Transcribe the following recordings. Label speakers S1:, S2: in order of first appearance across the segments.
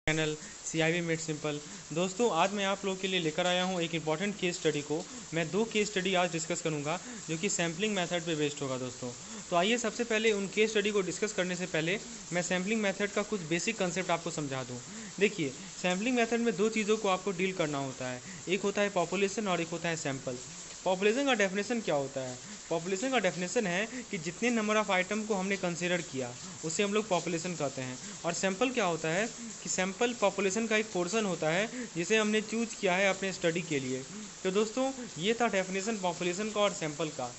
S1: Channel CIB made simple. दोस्तों, आज मैं आप लोगों के लिए लेकर आया हूं एक इम्पॉर्टेंट केस स्टडी को। मैं दो केस स्टडी आज डिस्कस करूंगा जो कि सैम्पलिंग मेथड पे बेस्ड होगा दोस्तों। तो आइए सबसे पहले उन केस स्टडी को डिस्कस करने से पहले मैं सैम्पलिंग मेथड का कुछ बेसिक कंसेप्ट आपको समझा दूं। देखिए, सैम्पलिंग मेथड में दो चीज़ों को आपको डील करना होता है, एक होता है पॉपुलेशन और एक होता है सैम्पल। पॉपुलेशन का डेफिनेशन क्या होता है? पॉपुलेशन का डेफिनेशन है कि जितने नंबर ऑफ आइटम को हमने कंसिडर किया उसे हम लोग पॉपुलेशन कहते हैं। और सैम्पल क्या होता है कि सैम्पल पॉपुलेशन का एक पोर्शन होता है जिसे हमने चूज किया है अपने स्टडी के लिए। तो दोस्तों, ये था डेफिनेशन पॉपुलेशन का और सैम्पल का।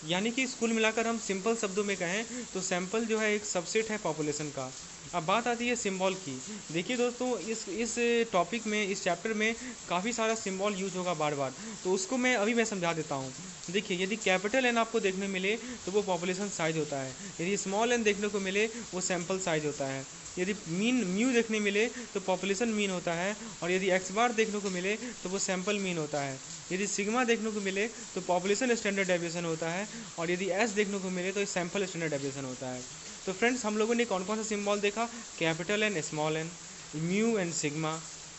S1: यानी कि कुल मिलाकर हम सिंपल शब्दों में कहें तो सैम्पल जो है एक सबसेट है पॉपुलेशन का। अब बात आती है सिंबल की। देखिए दोस्तों, इस टॉपिक में, इस चैप्टर में काफ़ी सारा सिंबल यूज होगा बार बार, तो उसको मैं समझा देता हूँ। देखिए, यदि कैपिटल एन आपको देखने मिले तो वो पॉपुलेशन साइज होता है, यदि स्मॉल एन देखने को मिले वो सैम्पल साइज होता है, यदि मीन म्यू देखने मिले तो पॉपुलेशन मीन होता है, और यदि एक्स बार देखने को मिले तो वो सैम्पल मीन होता है, यदि सिग्मा देखने को मिले तो पॉपुलेशन स्टैंडर्ड डेविएशन होता है, और यदि एस देखने को मिले तो सैम्पल स्टैंडर्ड डेविएशन होता है। तो फ्रेंड्स, हम लोगों ने कौन कौन सा सिंबल देखा? Capital N, small N, mu N sigma,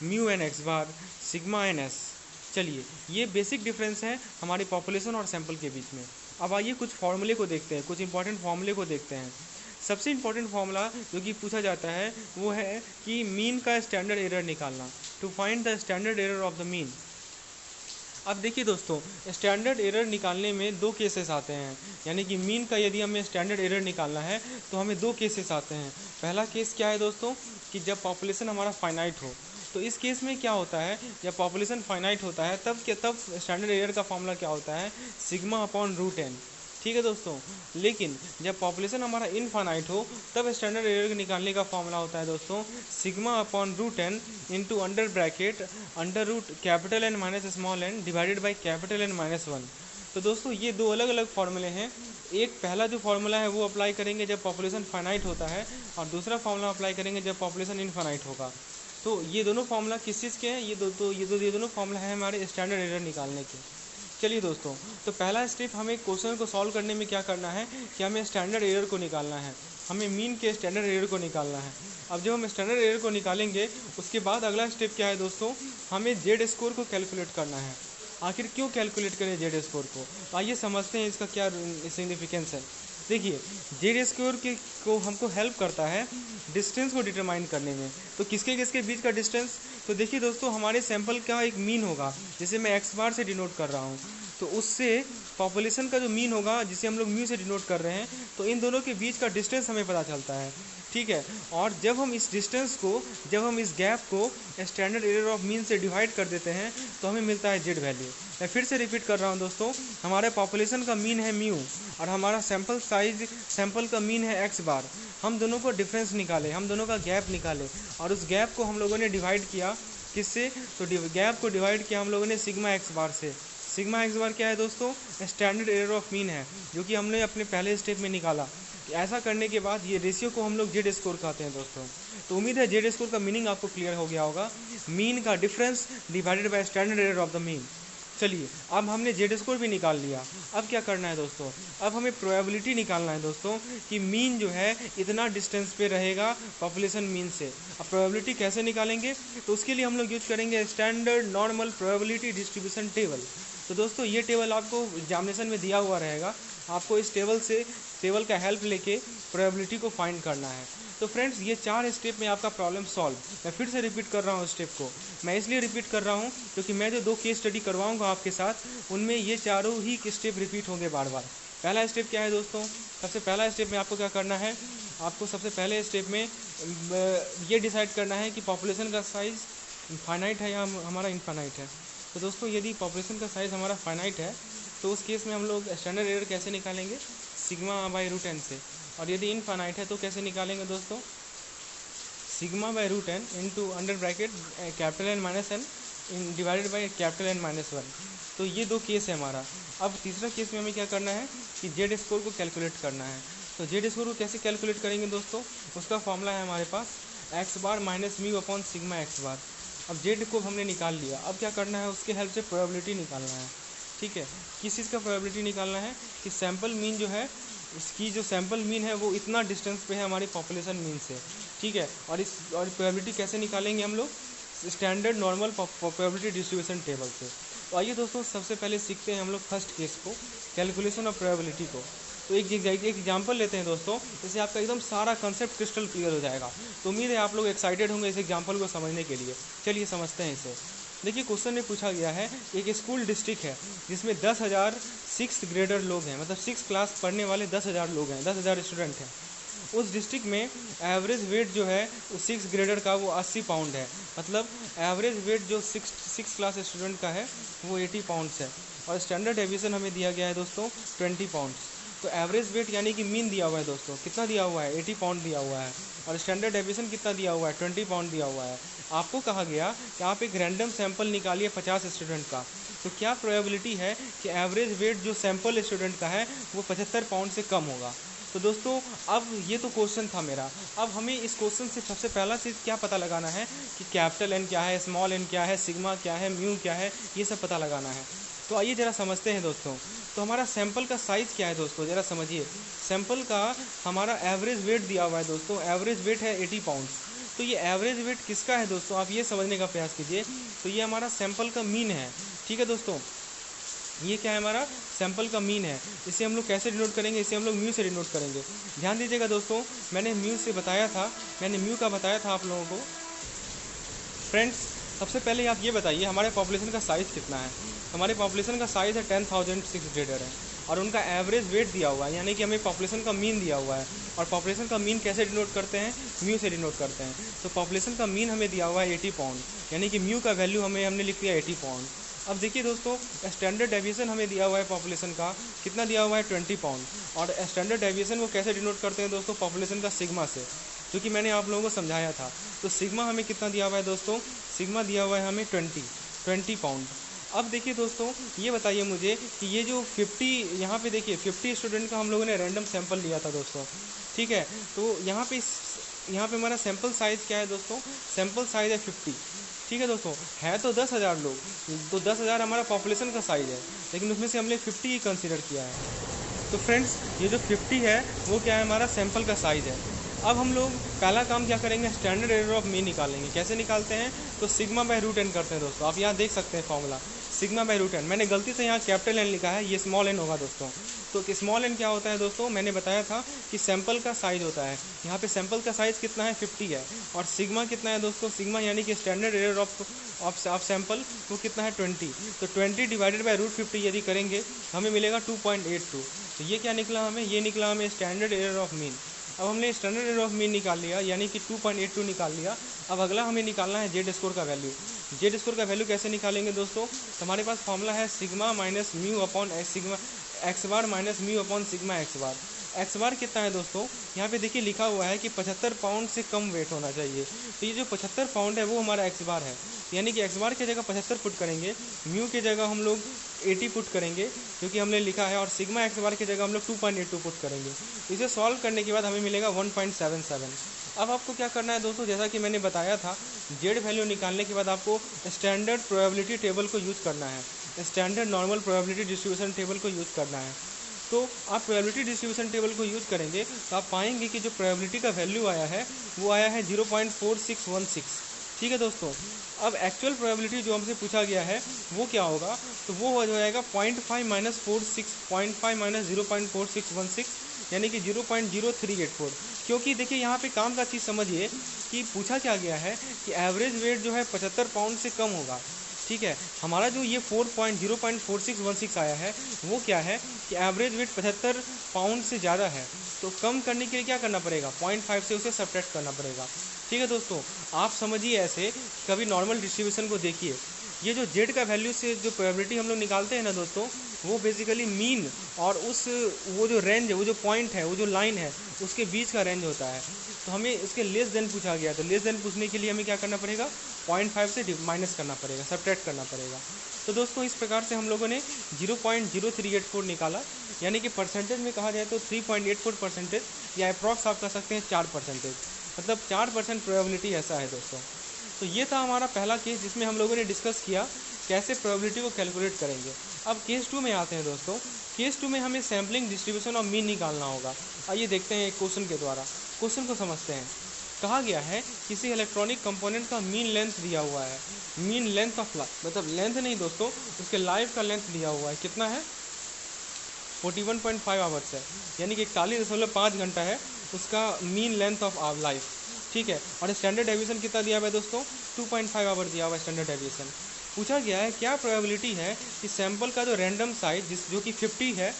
S1: mu N X bar, sigma N S. चलिए, ये बेसिक डिफरेंस है हमारे पॉपुलेशन और सैम्पल के बीच में। अब आइए कुछ फॉर्मूले को देखते हैं, कुछ इंपॉर्टेंट फॉर्मूले को देखते हैं। सबसे इंपॉर्टेंट फॉर्मूला जो कि पूछा जाता है वो है कि मीन का स्टैंडर्ड एरर निकालना, to find the standard error of the mean. अब देखिए दोस्तों, स्टैंडर्ड एरर निकालने में दो केसेस आते हैं। यानी कि मीन का यदि हमें स्टैंडर्ड एरर निकालना है तो हमें दो केसेस आते हैं। पहला केस क्या है दोस्तों कि जब पॉपुलेशन हमारा फाइनाइट हो। तो इस केस में क्या होता है, जब पॉपुलेशन फाइनाइट होता है तब स्टैंडर्ड एरर का फॉर्मूला क्या होता है? Sigma upon root N. ठीक है दोस्तों, लेकिन जब पॉपुलेशन हमारा इनफाइनाइट हो तब स्टैंडर्ड एरर निकालने का फॉर्मूला होता है दोस्तों sigma upon root N into under bracket under root capital N minus small N divided by capital N minus one. तो दोस्तों, ये दो अलग अलग फॉर्मूले हैं। एक पहला जो फॉर्मूला है वो अप्लाई करेंगे जब पॉपुलेशन फाइनाइट होता है, और दूसरा फॉर्मूला अप्लाई करेंगे जब पॉपुलेशन इनफाइनाइट होगा। तो ये दोनों फॉर्मूला किस चीज़ के हैं? ये दोनों फॉर्मूला है हमारे स्टैंडर्ड एरर निकालने के। चलिए दोस्तों, तो पहला स्टेप हमें क्वेश्चन को सॉल्व करने में क्या करना है कि हमें स्टैंडर्ड एरर को निकालना है, हमें मीन के स्टैंडर्ड एरर को निकालना है। अब जब हम स्टैंडर्ड एरर को निकालेंगे उसके बाद अगला स्टेप क्या है दोस्तों, हमें जेड स्कोर को कैलकुलेट करना है। आखिर क्यों कैलकुलेट करें जेड स्कोर को? आइए समझते हैं इसका क्या सिग्निफिकेंस है। देखिए, जेड स्कोर के को हमको हेल्प करता है डिस्टेंस को डिटरमाइन करने में। तो किसके किसके बीच का डिस्टेंस? तो देखिए दोस्तों, हमारे सैंपल का एक मीन होगा जिसे मैं एक्स बार से डिनोट कर रहा हूँ, तो उससे पॉपुलेशन का जो मीन होगा जिसे हम लोग म्यू से डिनोट कर रहे हैं, तो इन दोनों के बीच का डिस्टेंस हमें पता चलता है। ठीक है, और जब हम इस डिस्टेंस को, जब हम इस गैप को स्टैंडर्ड एरर ऑफ मीन से डिवाइड कर देते हैं तो हमें मिलता है जेड वैल्यू। मैं फिर से रिपीट कर रहा हूँ दोस्तों, हमारे पॉपुलेशन का मीन है म्यू और हमारा सैंपल साइज, सैंपल का मीन है एक्स बार। हम दोनों को डिफरेंस निकाले, हम दोनों का गैप निकाले, और उस गैप को हम लोगों ने डिवाइड किया किससे? तो गैप को डिवाइड किया हम लोगों ने सिग्मा एक्स बार से। सिग्मा एक्स बार क्या है दोस्तों? स्टैंडर्ड एरर ऑफ मीन है, जो कि हमने अपने पहले स्टेप में निकाला। ऐसा करने के बाद ये रेशियो को हम लोग जेड स्कोर कहते हैं दोस्तों। तो उम्मीद है जेड स्कोर का मीनिंग आपको क्लियर हो गया होगा, मीन का difference divided by standard error of the mean. चलिए, अब हमने जेड स्कोर भी निकाल लिया। अब क्या करना है दोस्तों? अब हमें प्रोबेबिलिटी निकालना है दोस्तों कि मीन जो है इतना डिस्टेंस पे रहेगा पॉपुलेशन मीन से। अब प्रोबेबिलिटी कैसे निकालेंगे? तो उसके लिए हम लोग यूज करेंगे standard normal probability distribution table. तो दोस्तों, ये टेबल आपको एग्जामिनेशन में दिया हुआ रहेगा, आपको इस टेबल का हेल्प लेके प्रोबेबिलिटी को फाइंड करना है। तो फ्रेंड्स, ये 4 स्टेप में आपका प्रॉब्लम सॉल्व। मैं फिर से रिपीट कर रहा हूँ स्टेप को। मैं इसलिए रिपीट कर रहा हूँ क्योंकि मैं जो 2 केस स्टडी करवाऊँगा आपके साथ, उनमें ये चारों ही स्टेप रिपीट होंगे बार बार। पहला स्टेप क्या है दोस्तों? सबसे पहला स्टेप में आपको क्या करना है, आपको सबसे पहले स्टेप में ये डिसाइड करना है कि पॉपुलेशन का साइज़ फाइनाइट है या हमारा इनफाइनाइट है। तो दोस्तों, यदि पॉपुलेशन का साइज़ हमारा फाइनाइट है तो उस केस में हम लोग स्टैंडर्ड एरर कैसे निकालेंगे? सिग्मा बाई रूट एन से। और यदि इनफाइनाइट है तो कैसे निकालेंगे दोस्तों? Sigma by root N into under bracket capital N minus N divided by capital N minus one. तो ये 2 केस है हमारा। अब तीसरा केस में हमें क्या करना है कि जेड स्कोर को कैलकुलेट करना है। तो जेड स्कोर को कैसे कैलकुलेट करेंगे दोस्तों? उसका फॉर्मूला है हमारे पास X bar minus mu upon sigma X bar. अब जेड को हमने निकाल लिया, अब क्या करना है, उसके हेल्प से प्रोबेबिलिटी निकालना है। ठीक है, किस चीज़ का प्रोबेबिलिटी निकालना है कि सैंपल मीन जो है, इसकी जो सैंपल मीन है वो इतना डिस्टेंस पे है हमारी पॉपुलेशन मीन से। ठीक है। और प्रोबेबिलिटी कैसे निकालेंगे हम लोग, standard normal probability distribution table से। तो आइए दोस्तों सबसे पहले सीखते हैं हम लोग फर्स्ट केस को, कैलकुलेशन ऑफ प्रोबेबिलिटी को। तो एक एग्जांपल लेते हैं दोस्तों, इससे आपका एकदम सारा कंसेप्ट क्रिस्टल क्लियर हो जाएगा। तो उम्मीद है आप लोग एक्साइटेड होंगे इस एग्जांपल को समझने के लिए। चलिए समझते हैं इसे। देखिए क्वेश्चन में पूछा गया है, एक स्कूल डिस्ट्रिक्ट है जिसमें 10,000 सिक्स ग्रेडर लोग हैं, मतलब 6 क्लास पढ़ने वाले 10,000 लोग हैं, 10,000 स्टूडेंट हैं। उस डिस्ट्रिक्ट में एवरेज वेट जो है उस 6 ग्रेडर का वो 80 पाउंड है, मतलब एवरेज वेट जो सिक्स क्लास स्टूडेंट का है वो 80 पाउंड्स है। और स्टैंडर्ड डेविएशन हमें दिया गया है दोस्तों 20 पाउंड्स। तो एवरेज वेट यानी कि मीन दिया हुआ है दोस्तों, कितना दिया हुआ है 80 पाउंड दिया हुआ है, और स्टैंडर्ड डेविएशन कितना दिया हुआ है 20 पाउंड दिया हुआ है। आपको कहा गया कि आप एक रैंडम सैंपल निकालिए 50 स्टूडेंट का, तो क्या प्रोबेबिलिटी है कि एवरेज वेट जो सैंपल स्टूडेंट का है वो 75 पाउंड से कम होगा। तो दोस्तों अब ये तो क्वेश्चन था मेरा, अब हमें इस क्वेश्चन से सबसे पहला चीज़ क्या पता लगाना है कि कैपिटल एन क्या है, स्मॉल एन क्या है, सिग्मा क्या है, म्यू क्या है, ये सब पता लगाना है। तो आइए ज़रा समझते हैं दोस्तों। तो हमारा सैंपल का साइज़ क्या है दोस्तों, ज़रा समझिए। सैंपल का हमारा एवरेज वेट दिया हुआ है दोस्तों, एवरेज वेट है 80 पाउंड। तो ये एवरेज वेट किसका है दोस्तों, आप ये समझने का प्रयास कीजिए। तो ये हमारा सैंपल का मीन है, ठीक है दोस्तों। ये क्या है, हमारा सैंपल का मीन है। इसे हम लोग कैसे डिनोट करेंगे, इसे हम लोग म्यू से डिनोट करेंगे। ध्यान दीजिएगा दोस्तों, मैंने म्यू से बताया था, मैंने म्यू का बताया था आप लोगों को। फ्रेंड्स सबसे पहले आप ये बताइए हमारे पॉपुलेशन का साइज़ कितना है। हमारे पॉपुलेशन का साइज़ है 10,000 6 ग्रेडर है, और उनका एवरेज वेट दिया हुआ है, यानी कि हमें पॉपुलेशन का मीन दिया हुआ है। और पॉपुलेशन का मीन कैसे डिनोट करते हैं, म्यू से डिनोट करते हैं। तो पॉपुलेशन का मीन हमें दिया हुआ है 80 पाउंड, यानी कि म्यू का वैल्यू हमने लिख दिया 80 पाउंड। अब देखिए दोस्तों, स्टैंडर्ड डेविएशन हमें दिया हुआ है पॉपुलेशन का, कितना दिया हुआ है 20 पाउंड। और स्टैंडर्ड डेविएशन को कैसे डिनोट करते हैं दोस्तों, पॉपुलेशन का सिग्मा से, जो कि मैंने आप लोगों को समझाया था। तो सिग्मा हमें कितना दिया हुआ है दोस्तों, सिग्मा दिया हुआ है हमें 20 पाउंड। अब देखिए दोस्तों, ये बताइए मुझे कि ये जो 50, यहाँ पे देखिए 50 स्टूडेंट का हम लोगों ने रैंडम सैंपल लिया था दोस्तों, ठीक है। तो यहाँ पे हमारा सैंपल साइज़ क्या है दोस्तों, सैंपल साइज़ है 50, ठीक है दोस्तों। है तो 10,000 लोग, तो 10,000 हमारा पॉपुलेशन का साइज़ है, लेकिन उसमें से हमने 50 ही कंसिडर किया है। तो फ्रेंड्स ये जो 50 है वो क्या है, हमारा सैंपल का साइज़ है। अब हम लोग पहला काम क्या करेंगे, स्टैंडर्ड एरर ऑफ मीन निकालेंगे। कैसे निकालते हैं, तो सिग्मा बाय रूट एन करते हैं दोस्तों। आप यहाँ देख सकते हैं formula, sigma by root N. मैंने गलती से यहाँ कैपिटल एन लिखा है, ये स्मॉल एन होगा दोस्तों। तो स्मॉल एन क्या होता है दोस्तों, मैंने बताया था कि सैंपल का साइज़ होता है। यहाँ पे सैंपल का साइज़ कितना है 50 है, और सिग्मा कितना है दोस्तों, सिग्मा यानी कि स्टैंडर्ड एरर ऑफ सैंपल वो कितना है 20। तो 20 डिवाइडेड बाय रूट 50 यदि करेंगे हमें मिलेगा 2.82। तो ये क्या निकला हमें, ये निकला हमें स्टैंडर्ड एरर ऑफ मीन। अब हमने स्टैंडर्ड एरर ऑफ मीन निकाल लिया, यानी कि 2.82 निकाल लिया। अब अगला हमें निकालना है जेड स्कोर का वैल्यू। जेड स्कोर का वैल्यू कैसे निकालेंगे दोस्तों, तो हमारे पास फॉर्मूला है sigma minus mu upon sigma X bar minus mu upon sigma X bar. X bar कितना है दोस्तों, यहाँ पे देखिए लिखा हुआ है कि 75 पाउंड से कम वेट होना चाहिए। तो ये जो 75 पाउंड है वो हमारा एक्स बार है, यानी कि एक्स बार की जगह 75 पुट करेंगे, म्यू की जगह हम लोग 80 पुट करेंगे क्योंकि हमने लिखा है, और सिग्मा एक्स बार की जगह हम लोग 2.82 पुट करेंगे। इसे सॉल्व करने के बाद हमें मिलेगा 1.77। अब आपको क्या करना है दोस्तों, जैसा कि मैंने बताया था, जेड वैल्यू निकालने के बाद आपको स्टैंडर्ड प्रोबेबिलिटी टेबल को यूज़ करना है, standard normal probability distribution table को यूज़ करना है। तो आप प्रोबेबिलिटी डिस्ट्रीब्यूशन टेबल को यूज़ करेंगे तो आप पाएंगे कि जो प्रोबेबिलिटी का वैल्यू आया है वो आया है 0.4616, ठीक है दोस्तों। अब एक्चुअल प्रोबेबिलिटी जो हमसे पूछा गया है वो क्या होगा, तो वो हो जाएगा 0.5 माइनस 0.5 माइनस 0.4616, यानी कि 0.0384। क्योंकि देखिए यहाँ पे काम का चीज़ समझिए कि पूछा क्या गया है कि एवरेज वेट जो है 75 पाउंड से कम होगा, ठीक है। हमारा जो ये 0.4616 आया है वो क्या है कि एवरेज वेट 75 पाउंड से ज़्यादा है। तो कम करने के लिए क्या करना पड़ेगा, 0.5 से उसे सब्ट्रैक्ट करना पड़ेगा, ठीक है दोस्तों। आप समझिए ऐसे, कभी नॉर्मल डिस्ट्रीब्यूशन को देखिए, ये जो जेड का वैल्यू से जो प्रोबेबिलिटी हम लोग निकालते हैं ना दोस्तों, वो बेसिकली मीन और वो जो रेंज है, वो जो पॉइंट है, वो जो लाइन है, उसके बीच का रेंज होता है। तो हमें इसके लेस देन पूछा गया, तो लेस देन पूछने के लिए हमें क्या करना पड़ेगा, 0.5 से माइनस करना पड़ेगा, सब्ट्रैक्ट करना पड़ेगा। तो दोस्तों इस प्रकार से हम लोगों ने 0.0384 निकाला, यानी कि परसेंटेज में कहा जाए तो 3.84%, या अप्रॉक्स आप कह सकते हैं 4%, मतलब 4% प्रोबेबिलिटी ऐसा है दोस्तों। तो ये था हमारा पहला केस जिसमें हम लोगों ने डिस्कस किया कैसे प्रोबेबिलिटी को कैलकुलेट करेंगे। अब केस 2 में आते हैं दोस्तों। केस 2 में हमें सैम्पलिंग डिस्ट्रीब्यूशन और मीन निकालना होगा। आइए देखते हैं एक क्वेश्चन के द्वारा, क्वेश्चन को समझते हैं। कहा गया है किसी इलेक्ट्रॉनिक कंपोनेंट का मीन लेंथ दिया हुआ है, मीन लेंथ ऑफ लाइफ, मतलब लेंथ नहीं दोस्तों, उसके लाइफ का लेंथ दिया हुआ है, कितना है 41.5 आवर्स है, यानी कि 41.5 घंटा है उसका मीन लेंथ ऑफ लाइफ, ठीक है। और स्टैंडर्ड डेविएशन कितना दिया हुआ है दोस्तों, 2.5 आवर दिया हुआ है स्टैंडर्ड डेविएशन। पूछा गया है क्या प्रोबेबिलिटी है कि सैंपल का जो रैंडम साइज जो कि 50 है,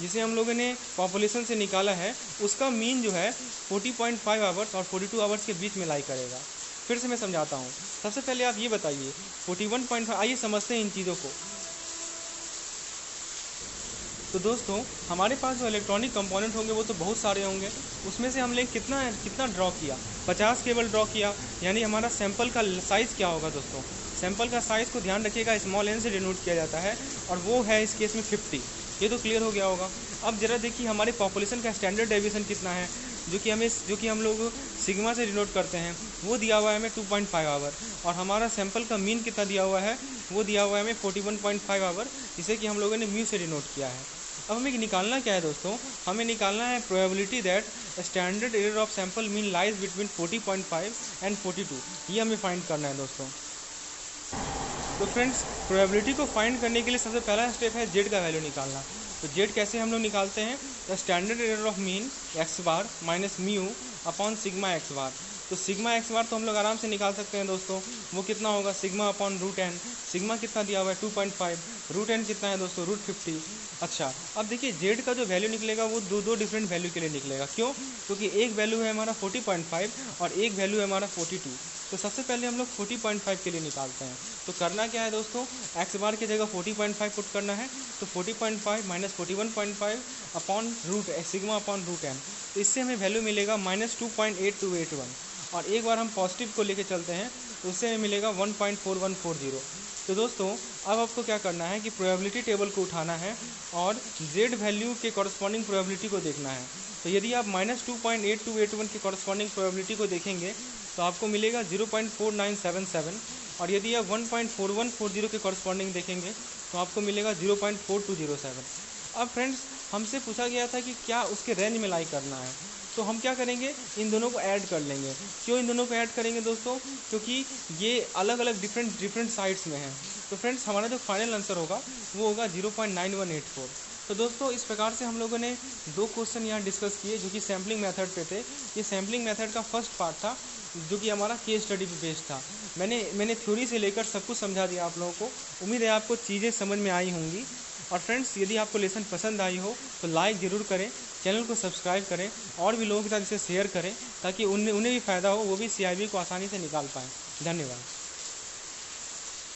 S1: जिसे हम लोगों ने पॉपुलेशन से निकाला है, उसका मीन जो है 40.5 आवर्स और 42 आवर्स के बीच में लाई करेगा। फिर से मैं समझाता हूँ। सबसे पहले आप ये बताइए 41.5, आइए समझते हैं इन चीज़ों को। तो दोस्तों हमारे पास जो इलेक्ट्रॉनिक कंपोनेंट होंगे वो तो बहुत सारे होंगे, उसमें से हमने कितना ड्रॉ किया, 50 केवल ड्रॉ किया, यानी हमारा सैंपल का साइज़ क्या होगा दोस्तों, सैंपल का साइज़ को ध्यान रखिएगा स्मॉल एन से डिनोट किया जाता है, और वो है इस केस में 50। ये तो क्लियर हो गया होगा। अब जरा देखिए हमारे पॉपुलेशन का स्टैंडर्ड डेविएशन कितना है, जो कि हम लोग सिग्मा से डिनोट करते हैं, वो दिया हुआ है हमें 2.5 आवर, और हमारा सैंपल का मीन कितना दिया हुआ है, वो दिया हुआ है हमें 41.5 आवर, जिसे कि हम लोगों ने म्यू से डिनोट किया है। अब हमें निकालना क्या है दोस्तों, हमें निकालना है probability that standard error of sample mean lies between 40.5 and 42, ये हमें फाइंड करना है दोस्तों। तो फ्रेंड्स प्रोबेबिलिटी को फाइंड करने के लिए सबसे पहला स्टेप है जेड का वैल्यू निकालना। तो जेड कैसे हम लोग निकालते हैं, the standard error of mean X bar minus mu upon sigma X bar. तो सिग्मा एक्स बार तो हम लोग आराम से निकाल सकते हैं दोस्तों, वो कितना होगा sigma upon root N, sigma कितना दिया हुआ है 2.5, रूट एन कितना है दोस्तों रूट 50। अच्छा अब देखिए जेड का जो वैल्यू निकलेगा वो दो डिफरेंट वैल्यू के लिए निकलेगा, क्यों, क्योंकि एक वैल्यू है हमारा 40.5 और एक वैल्यू है हमारा 42। तो सबसे पहले हम लोग 40.5 के लिए निकालते हैं। तो करना क्या है दोस्तों, एक्स बार की जगह 40.5 पुट करना है, तो 40.5 minus 41.5 upon root sigma upon root N, तो इससे हमें वैल्यू मिलेगा -2.8281, और एक बार हम पॉजिटिव को लेके चलते हैं तो उससे हमें मिलेगा 1.4140। तो दोस्तों अब आपको क्या करना है कि प्रोबेबिलिटी टेबल को उठाना है और जेड वैल्यू के कॉरस्पॉन्डिंग प्रोबेबिलिटी को देखना है। तो यदि आप -2.8281 की कॉरस्पॉन्डिंग प्रोबेबिलिटी को देखेंगे तो आपको मिलेगा 0.4977, और यदि आप 1.4140 के कॉरस्पॉन्डिंग देखेंगे तो आपको मिलेगा 0.4207। अब फ्रेंड्स हमसे पूछा गया था कि क्या उसके रेंज में लाई करना है, तो हम क्या करेंगे, इन दोनों को ऐड कर लेंगे। क्यों इन दोनों को ऐड करेंगे दोस्तों, क्योंकि ये अलग अलग डिफरेंट साइड्स में हैं। तो फ्रेंड्स हमारा जो फाइनल आंसर होगा वो होगा 0.9184। तो दोस्तों इस प्रकार से हम लोगों ने दो क्वेश्चन यहाँ डिस्कस किए जो कि सैम्पलिंग मेथड पे थे। ये सैम्पलिंग मेथड का फर्स्ट पार्ट था जो कि हमारा केस स्टडी पे बेस्ड था। मैंने थ्योरी से लेकर सब कुछ समझा दिया आप लोगों को। उम्मीद है आपको चीज़ें समझ में आई होंगी। और फ्रेंड्स यदि आपको लेसन पसंद आई हो तो लाइक ज़रूर करें, चैनल को सब्सक्राइब करें और भी लोगों के साथ इसे शेयर करें ताकि उन्हें भी फ़ायदा हो, वो भी CIB को आसानी से निकाल पाएँ। धन्यवाद।